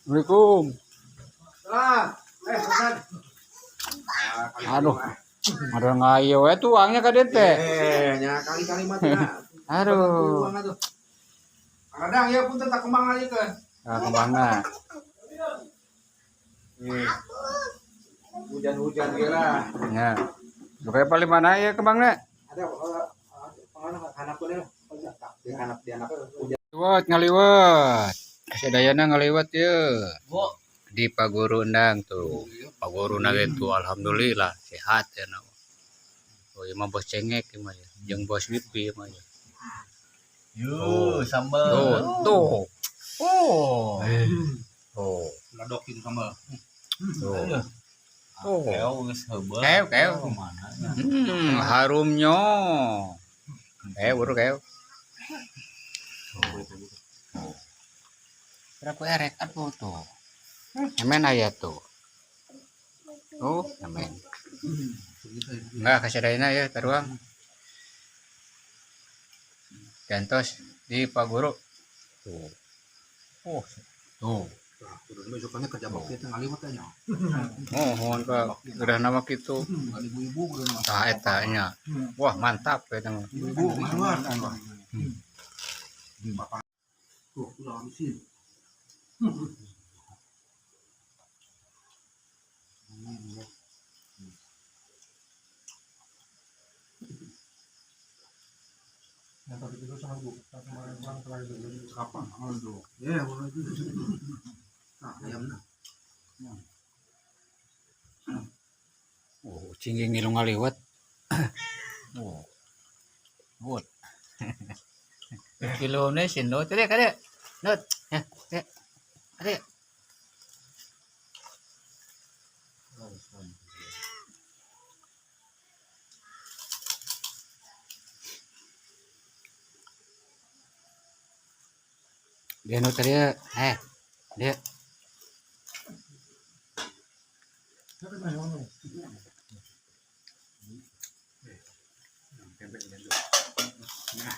Assalamualaikum. Pesan. Aduh, ada ngayo itu uangnya ka teh. Nya kali-kali mah teh. Aduh. Kadang ya pun tetap kembang aja kan. Nah, kemana? Hujan-hujan dia lah. Ya. Kayak paling mana ya kembangnya? Ada pengaruh anak tuh lah. Anak dia anak hujan. Ngaliwat, ngaliwat. Kesedayana ngaliwat ya. Di Paguru Endang tuh. Paguru nang itu alhamdulillah sehat ya na. Oh, emang bos cengek emang ya. Jeung bos wipi emang ya. Yuh, sambal. Tuh. Oh. Oh. Ladokin sambal. Tuh. Oh. Keo Mana? Harumnya. Buru keo. Berapa erek atuh tuh. Emen aya tuh. Oh, emen. Enggak kasadayana ya taruang. Gantos di Pak Guru. Tuh. Oh, tuh. Udah besokannya kerja bakti teh ngaliwat nya. Oh, mohon Pak. Udah nama kitu. Ibu-ibu udah Tah eta nya. Wah, mantap eta mah. ibu keluar kan. Bapak. Tuh, udah habisin. Kapan? Aduh. Ya, mulai itu. Nah, ayamnya. Oh, cinging ngilung ngaliwat. Oh. Good. Kilo ne sindo tadi kada. Not. Ya, ya. Ada. Dia no tadi dia. Nah,